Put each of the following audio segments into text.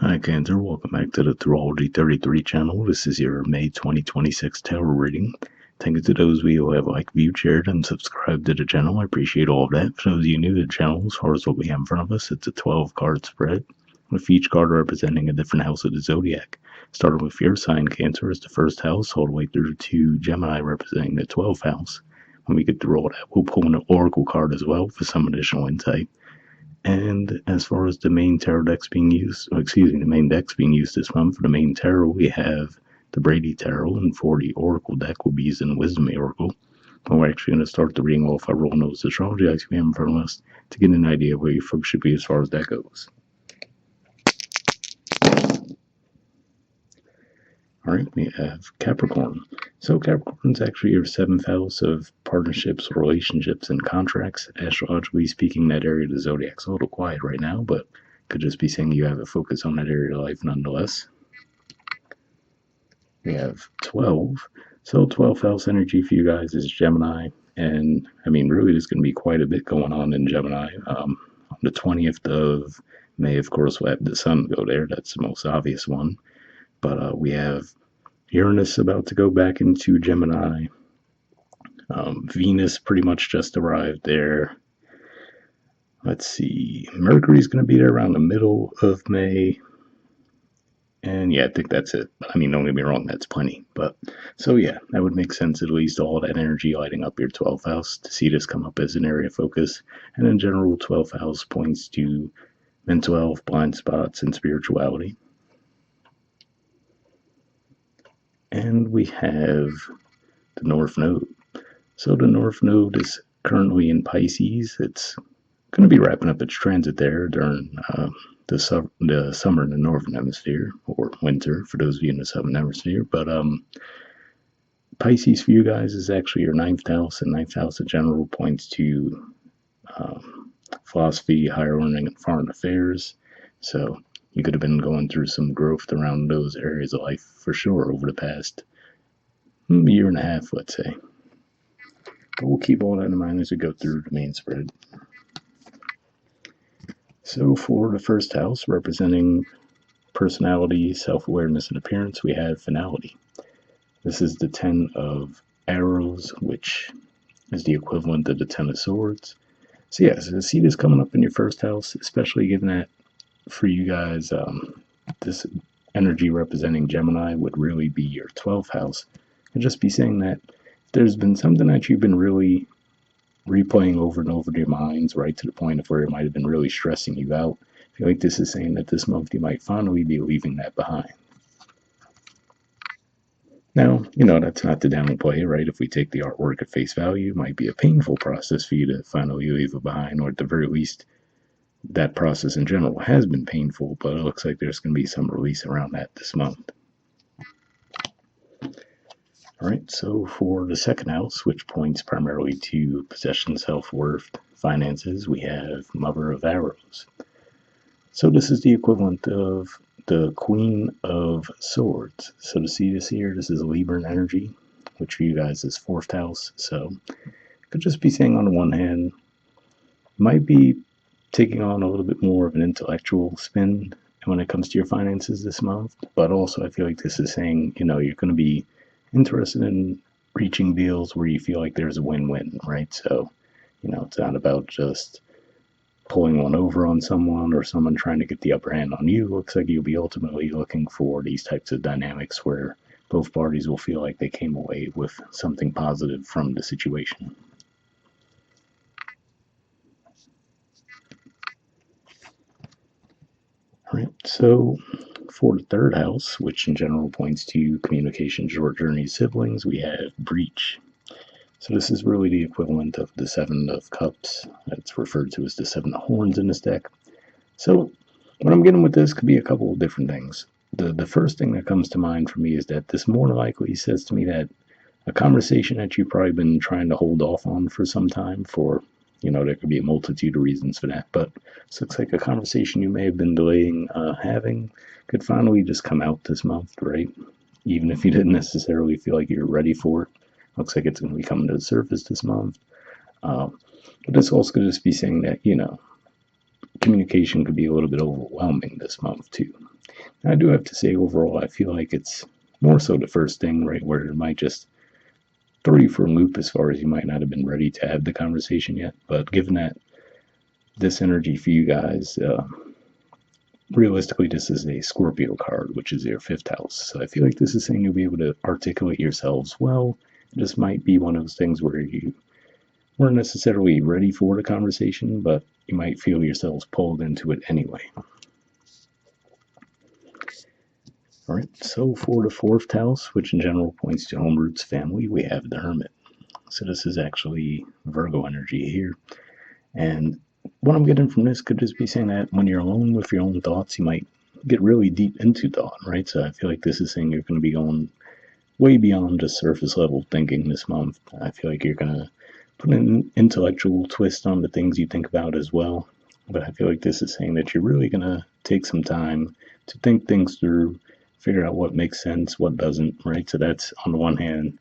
Hi, Cancer. Welcome back to the Astrology 33 channel. This is your May 2026 tarot reading. Thank you to those of you who have liked, viewed, shared, and subscribed to the channel. I appreciate all of that. For those of you new to the channel, as far as what we have in front of us, it's a 12-card spread, with each card representing a different house of the zodiac. Starting with your sign, Cancer, as the first house, all the way through to Gemini, representing the 12th house. When we get through all that, we'll pull an oracle card as well for some additional insight. And as far as the main tarot decks being used, the main decks being used this month, for the main tarot, we have the Brady Tarot, and for the Oracle deck, we'll be using the Wisdom Oracle. And we're actually going to start the reading off by rolling those astrology items we have in front of us to get an idea of where your folks should be as far as that goes. All right, we have Capricorn. So Capricorn's actually your 7th house of partnerships, relationships, and contracts. Astrologically speaking, that area of the zodiac's a little quiet right now, but could just be saying you have a focus on that area of life nonetheless. We have 12. So 12th house energy for you guys is Gemini. And I mean, really, there's going to be quite a bit going on in Gemini. On the 20th of May, of course, we'll have the sun go there. That's the most obvious one. But we have Uranus about to go back into Gemini. Venus pretty much just arrived there. Let's see. Mercury's going to be there around the middle of May. And yeah, I think that's it. I mean, don't get me wrong, that's plenty. But so yeah, that would make sense, at least all that energy lighting up your 12th house to see this come up as an area of focus. And in general, 12th house points to mental health, blind spots, and spirituality. And we have the North Node. So the North Node is currently in Pisces. It's going to be wrapping up its transit there during the summer in the Northern Hemisphere, or winter for those of you in the Southern Hemisphere. But Pisces for you guys is actually your 9th house, and 9th house in general points to philosophy, higher learning, and foreign affairs. So you could have been going through some growth around those areas of life for sure over the past year and a half, let's say. But we'll keep all that in mind as we go through the main spread. So for the first house, representing personality, self-awareness, and appearance, we have finality. This is the 10 of arrows, which is the equivalent of the 10 of swords. So yeah, so to see this coming up in your first house, especially given that for you guys, this energy representing Gemini would really be your 12th house. And just be saying that there's been something that you've been really replaying over and over in your minds, right to the point of where it might have been really stressing you out. I feel like this is saying that this month you might finally be leaving that behind. Now, that's not to downplay, right? If we take the artwork at face value, it might be a painful process for you to finally leave it behind, or at the very least, that process in general has been painful, but it looks like there's going to be some release around that this month. All right, so for the second house, which points primarily to possession, self-worth, finances, we have Mother of Arrows. So this is the equivalent of the Queen of Swords. So to see this here, this is Libran energy, which for you guys is 4th house. So could just be saying on the one hand, might be taking on a little bit more of an intellectual spin when it comes to your finances this month. But also I feel like this is saying, you're going to be interested in reaching deals where you feel like there's a win-win, right? So, it's not about just pulling one over on someone or someone trying to get the upper hand on you. It looks like you'll be ultimately looking for these types of dynamics where both parties will feel like they came away with something positive from the situation. All right, so for the third house, which in general points to communication, short journeys, siblings, we have Breach. So this is really the equivalent of the 7 of Cups. It's referred to as the 7 of Horns in this deck. So what I'm getting with this could be a couple of different things. The first thing that comes to mind for me is that this more than likely says to me that a conversation that you've probably been trying to hold off on for some time for, there could be a multitude of reasons for that, but this looks like a conversation you may have been delaying having could finally just come out this month, right? Even if you didn't necessarily feel like you're ready for it. Looks like it's going to be coming to the surface this month. But this also could just be saying that, communication could be a little bit overwhelming this month too. I do have to say, overall, I feel like it's more so the first thing, right, where it might just throw you for a loop as far as you might not have been ready to have the conversation yet. But given that this energy for you guys, realistically, this is a Scorpio card, which is your fifth house. So I feel like this is saying you'll be able to articulate yourselves well. This might be one of those things where you weren't necessarily ready for the conversation, but you might feel yourselves pulled into it anyway. All right, so for the fourth house, which in general points to home roots family, we have the Hermit. So this is actually Virgo energy here. And what I'm getting from this could just be saying that when you're alone with your own thoughts, you might get really deep into thought, right? So I feel like this is saying you're going to be going way beyond just surface level thinking this month. I feel like you're going to put an intellectual twist on the things you think about as well. But I feel like this is saying that you're really going to take some time to think things through, figure out what makes sense, what doesn't, right? So that's on the one hand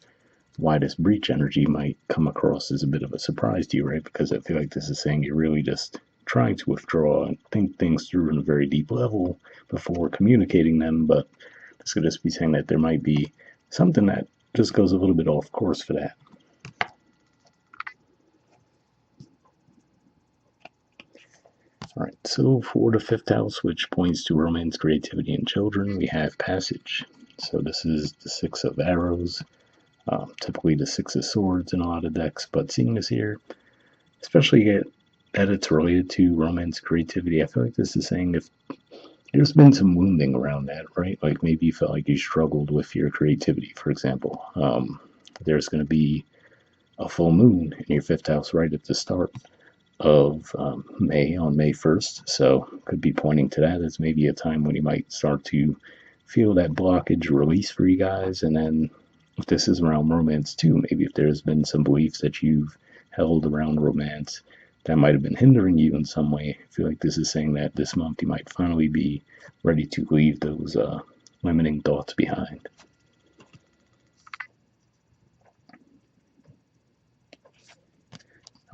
why this breach energy might come across as a bit of a surprise to you, right? Because I feel like this is saying you're really just trying to withdraw and think things through on a very deep level before communicating them. But this could just be saying that there might be something that just goes a little bit off course for that. All right, so for the fifth house, which points to romance, creativity, and children, we have passage. So this is the six of arrows, typically the six of swords in a lot of decks, but seeing this here, especially that it's related to romance, creativity, I feel like this is saying if there's been some wounding around that, right? Like maybe you felt like you struggled with your creativity, for example. There's going to be a full moon in your fifth house right at the start of May on May 1st. So could be pointing to that as maybe a time when you might start to feel that blockage release for you guys. And then if this is around romance too, maybe if there's been some beliefs that you've held around romance that might have been hindering you in some way. I feel like this is saying that this month you might finally be ready to leave those limiting thoughts behind.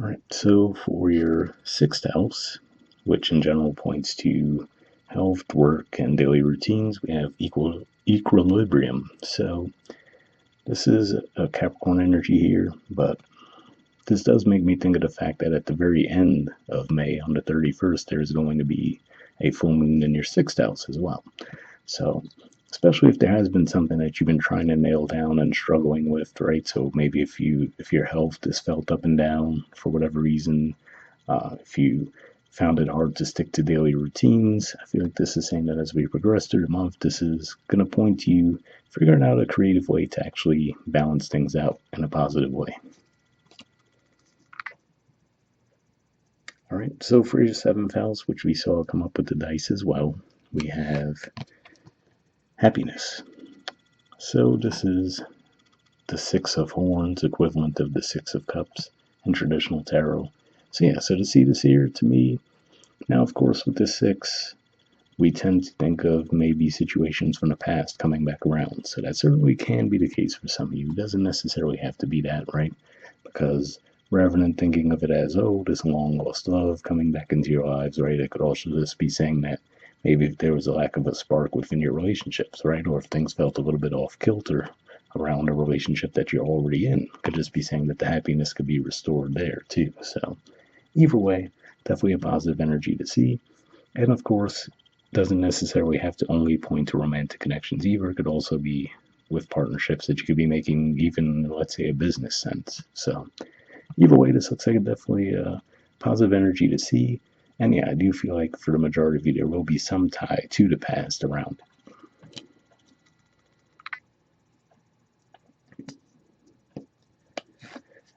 All right, so for your sixth house, which in general points to health, work, and daily routines, we have equilibrium. So this is a Capricorn energy here, but this does make me think of the fact that at the very end of May, on the 31st, there's going to be a full moon in your sixth house as well. So, especially if there has been something that you've been trying to nail down and struggling with, right? So maybe if your health is felt up and down for whatever reason, if you found it hard to stick to daily routines, I feel like this is saying that as we progress through the month, this is going to point to you figuring out a creative way to actually balance things out in a positive way. All right, so for your seventh house, which we saw come up with the dice as well, we have happiness. So this is the Six of Horns, equivalent of the Six of Cups in traditional tarot. So yeah, so to see this here, to me, now of course with the six, we tend to think of maybe situations from the past coming back around. So that certainly can be the case for some of you. It doesn't necessarily have to be that, right? Because rather than thinking of it as, oh, this long lost love coming back into your lives, right? It could also just be saying that maybe if there was a lack of a spark within your relationships, right? Or if things felt a little bit off kilter around a relationship that you're already in, it could just be saying that the happiness could be restored there too. So either way, definitely a positive energy to see. And of course, doesn't necessarily have to only point to romantic connections either. It could also be with partnerships that you could be making, even let's say a business sense. So either way, this looks like definitely a positive energy to see. And yeah, I do feel like for the majority of you, there will be some tie to the past around.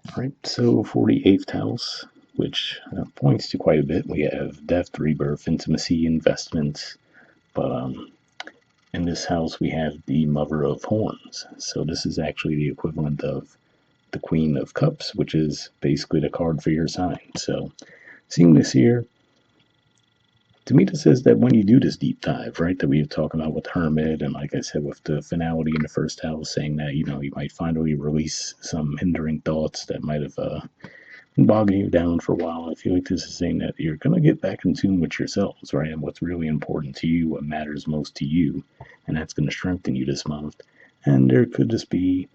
All right, so for the eighth house, which points to quite a bit, we have death, rebirth, intimacy, investments. But in this house, we have the Mother of Horns. So this is actually the equivalent of the Queen of Cups, which is basically the card for your sign. So seeing this here, to me, this says that when you do this deep dive, right, that we were talking about with Hermit, and like I said, with the finality in the first house, saying that, you know, you might finally release some hindering thoughts that might have bogging you down for a while. I feel like this is saying that you're going to get back in tune with yourselves, right? And what's really important to you, what matters most to you. And that's going to strengthen you this month. And there could just be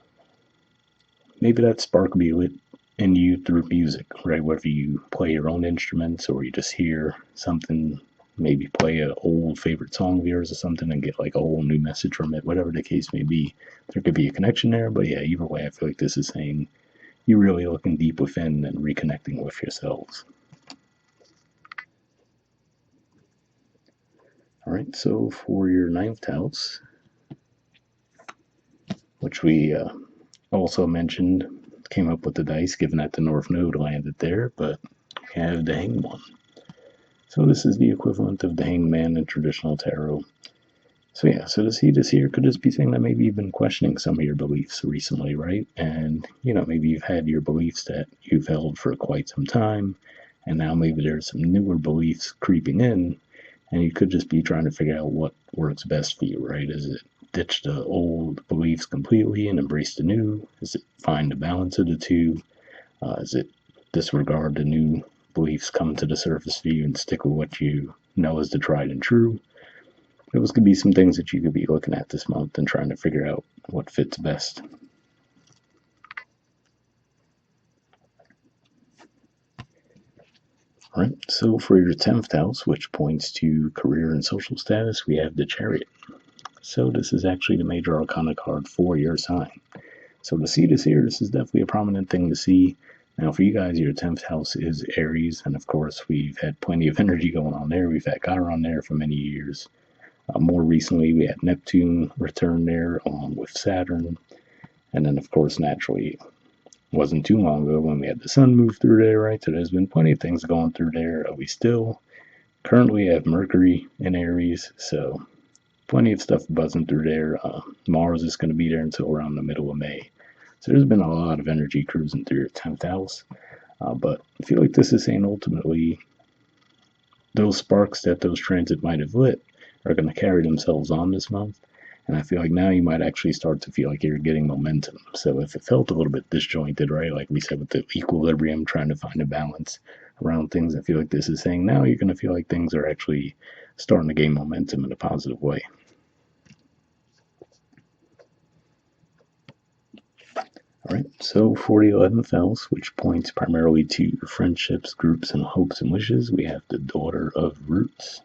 maybe that spark be lit in you through music, right? Whether you play your own instruments or you just hear something, maybe play an old favorite song of yours or something and get like a whole new message from it, whatever the case may be. There could be a connection there, but yeah, either way, I feel like this is saying you really looking deep within and reconnecting with yourselves. All right, so for your ninth house, which we also mentioned, came up with the dice, given that the North Node landed there, but we have the Hanged One. So this is the equivalent of the Hanged Man in traditional tarot. So yeah, so to see this here could just be saying that maybe you've been questioning some of your beliefs recently, right? And, maybe you've had your beliefs that you've held for quite some time, and now maybe there's some newer beliefs creeping in, and you could just be trying to figure out what works best for you, right? Is it ditch the old beliefs completely and embrace the new? Is it find the balance of the two? Is it disregard the new beliefs come to the surface for you and stick with what you know is the tried and true? Those could be some things that you could be looking at this month and trying to figure out what fits best. All right, so for your 10th house, which points to career and social status, we have the Chariot. So this is actually the major arcana card for your sign. So to see this here, this is definitely a prominent thing to see. Now for you guys, your 10th house is Aries, and of course we've had plenty of energy going on there. We've had Chiron there for many years. More recently, we had Neptune return there along with Saturn. And then, of course, naturally, it wasn't too long ago when we had the sun move through there, right? So there's been plenty of things going through there. We still currently have Mercury in Aries, so plenty of stuff buzzing through there. Mars is going to be there until around the middle of May. So there's been a lot of energy cruising through your 10th house. But I feel like this is saying ultimately those sparks that those transits might have lit are going to carry themselves on this month. And I feel like now you might actually start to feel like you're getting momentum. So if it felt a little bit disjointed, right, like we said with the equilibrium, trying to find a balance around things, I feel like this is saying now you're going to feel like things are actually starting to gain momentum in a positive way. All right, so for the 11th house, which points primarily to friendships, groups, and hopes and wishes, we have the Daughter of Roots.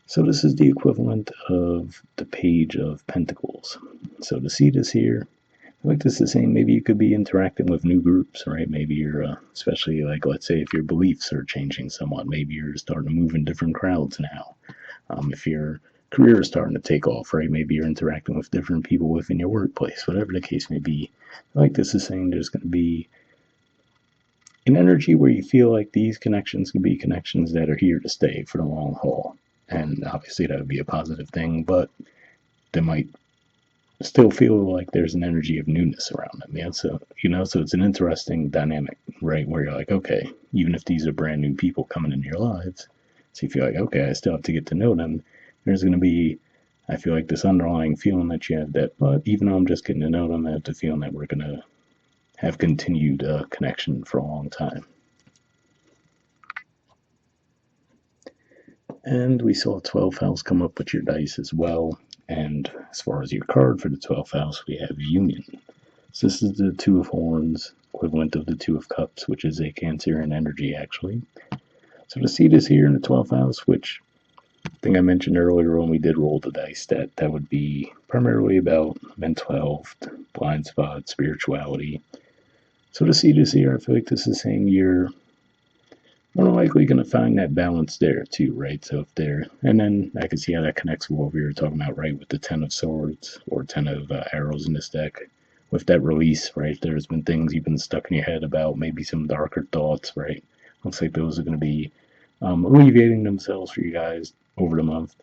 So this is the equivalent of the Page of Pentacles. So to see this here, I like this is saying maybe you could be interacting with new groups, right? Maybe you're, especially like, let's say if your beliefs are changing somewhat, maybe you're starting to move in different crowds now. If your career is starting to take off, right? Maybe you're interacting with different people within your workplace, whatever the case may be. I like this is saying there's going to be an energy where you feel like these connections can be connections that are here to stay for the long haul. And obviously that would be a positive thing, but they might still feel like there's an energy of newness around them. Yeah, so so it's an interesting dynamic, right? Where you're like, okay, even if these are brand new people coming into your lives, so you feel like, okay, I still have to get to know them. There's going to be, I feel like this underlying feeling that you have that, but even though I'm just getting to know them, I have the feeling that we're going to have continued connection for a long time. And we saw 12th house come up with your dice as well. And as far as your card for the 12th house, we have Union. So this is the Two of Horns, equivalent of the Two of Cups, which is a Cancerian energy, actually. So to see this here in the 12th house, which I think I mentioned earlier when we did roll the dice, that would be primarily about mental health, blind spots, spirituality. So to see this here, I feel like this is saying you're more likely going to find that balance there too, right? So if there, and then I can see how that connects with what we were talking about, right? With the 10 of Swords or 10 of Arrows in this deck. With that release, right? There's been things you've been stuck in your head about, maybe some darker thoughts, right? Looks like those are going to be alleviating themselves for you guys over the month.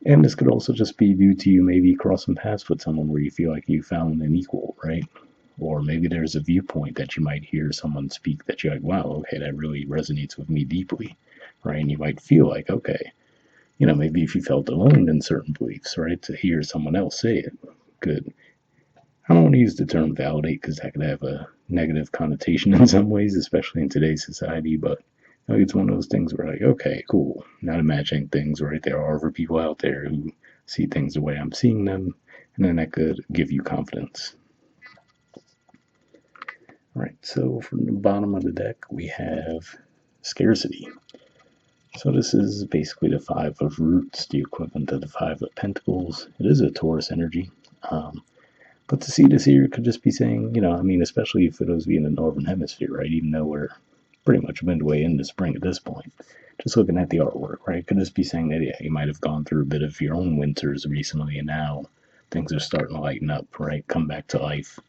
And this could also just be due to you maybe crossing paths with someone where you feel like you found an equal, right? Or maybe there's a viewpoint that you might hear someone speak that you're like, wow, okay, that really resonates with me deeply, right? And you might feel like, okay, maybe if you felt alone in certain beliefs, right, to hear someone else say it could, I don't want to use the term validate because that could have a negative connotation in some ways, especially in today's society. But it's one of those things where, like, okay, cool, not imagining things, right? There are other people out there who see things the way I'm seeing them, and then that could give you confidence. All right, so from the bottom of the deck, we have scarcity. So this is basically the Five of Roots, the equivalent of the Five of Pentacles. It is a Taurus energy. But to see this here could just be saying, especially for those of you in the Northern Hemisphere, right? Even though we're pretty much midway into spring at this point, just looking at the artwork, right? Could just be saying that, yeah, you might have gone through a bit of your own winters recently, and now things are starting to lighten up, right? Come back to life.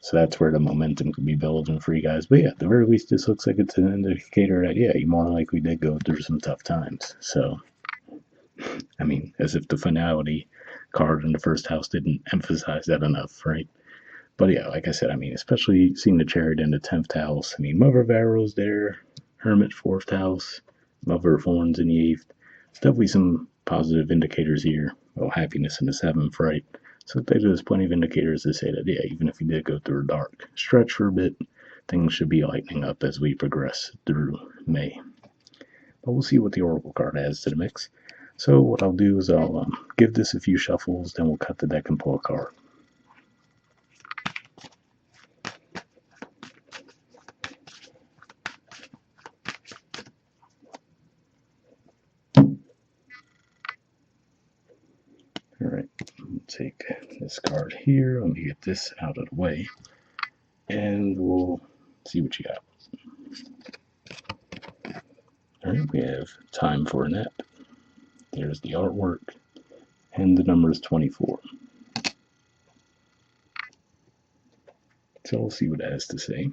So that's where the momentum could be building for you guys. But yeah, at the very least, this looks like it's an indicator that, yeah, you more likely did go through some tough times. So, as if the finality card in the first house didn't emphasize that enough, right? But yeah, like I said, especially seeing the Chariot in the 10th house. Mother of Arrows there, Hermit 4th house, Mother of Horns in the 8th. It's definitely some positive indicators here. Well, happiness in the 7th, right? So there's plenty of indicators to say that, yeah, even if you did go through a dark stretch for a bit, things should be lightening up as we progress through May. But we'll see what the Oracle card adds to the mix. So what I'll do is I'll give this a few shuffles, then we'll cut the deck and pull a card. All right, we'll take this card here. Let me get this out of the way, and we'll see what you got. All right, we have Time for a Nap. There's the artwork, and the number is 24. So we'll see what it has to say.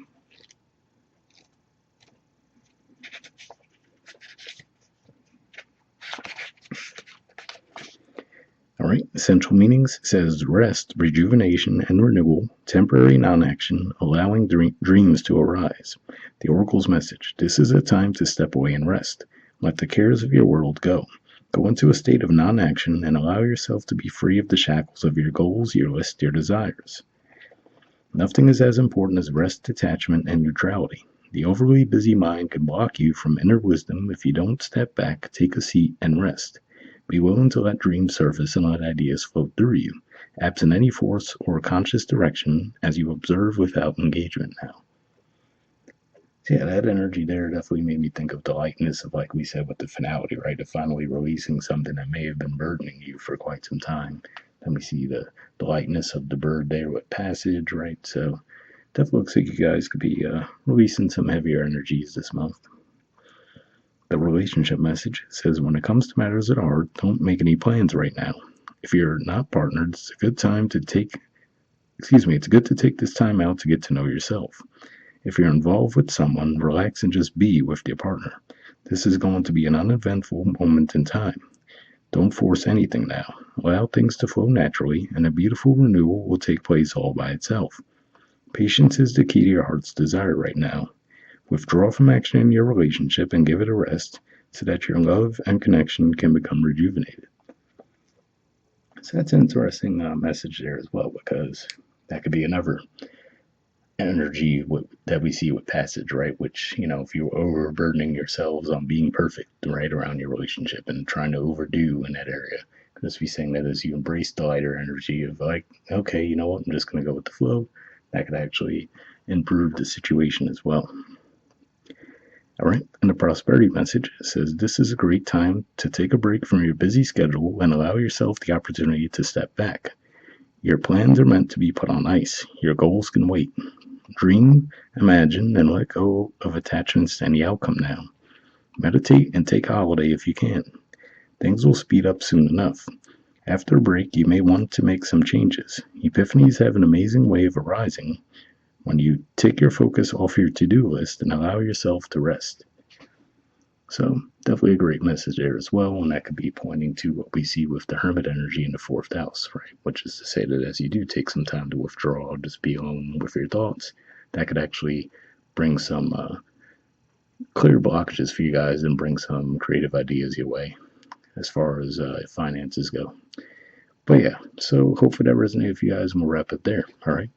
All right, essential meanings says rest, rejuvenation, and renewal, temporary non-action, allowing dreams to arise. The Oracle's message: this is a time to step away and rest. Let the cares of your world go. Go into a state of non-action and allow yourself to be free of the shackles of your goals, your list, your desires. Nothing is as important as rest, detachment, and neutrality. The overly busy mind can block you from inner wisdom if you don't step back, take a seat, and rest. Be willing to let dreams surface and let ideas float through you, absent any force or conscious direction, as you observe without engagement now. So yeah, that energy there definitely made me think of the lightness of, like we said, with the finality, right? Of finally releasing something that may have been burdening you for quite some time. Then we see the lightness of the bird there with passage, right? So definitely looks like you guys could be releasing some heavier energies this month. The relationship message says, when it comes to matters at heart, don't make any plans right now. If you're not partnered, it's good to take this time out to get to know yourself. If you're involved with someone, relax and just be with your partner. This is going to be an uneventful moment in time. Don't force anything now. Allow things to flow naturally, and a beautiful renewal will take place all by itself. Patience is the key to your heart's desire right now. Withdraw from action in your relationship and give it a rest so that your love and connection can become rejuvenated. So that's an interesting message there as well, because that could be another energy that we see with passage, right? Which, if you're overburdening yourselves on being perfect, right, around your relationship and trying to overdo in that area, could just be saying that as you embrace the lighter energy of, like, okay, you know what, I'm just going to go with the flow, that could actually improve the situation as well. All right, and the prosperity message says, this is a great time to take a break from your busy schedule and allow yourself the opportunity to step back. Your plans are meant to be put on ice. Your goals can wait. Dream, imagine, and let go of attachments to any outcome now. Meditate and take a holiday if you can. Things will speed up soon enough. After a break, you may want to make some changes. Epiphanies have an amazing way of arising when you take your focus off your to-do list and allow yourself to rest. So definitely a great message there as well, and that could be pointing to what we see with the Hermit energy in the 4th house, right? Which is to say that as you do take some time to withdraw, just be alone with your thoughts, that could actually bring some clear blockages for you guys and bring some creative ideas your way as far as finances go. But yeah, so hopefully that resonated with you guys, and we'll wrap it there. All right.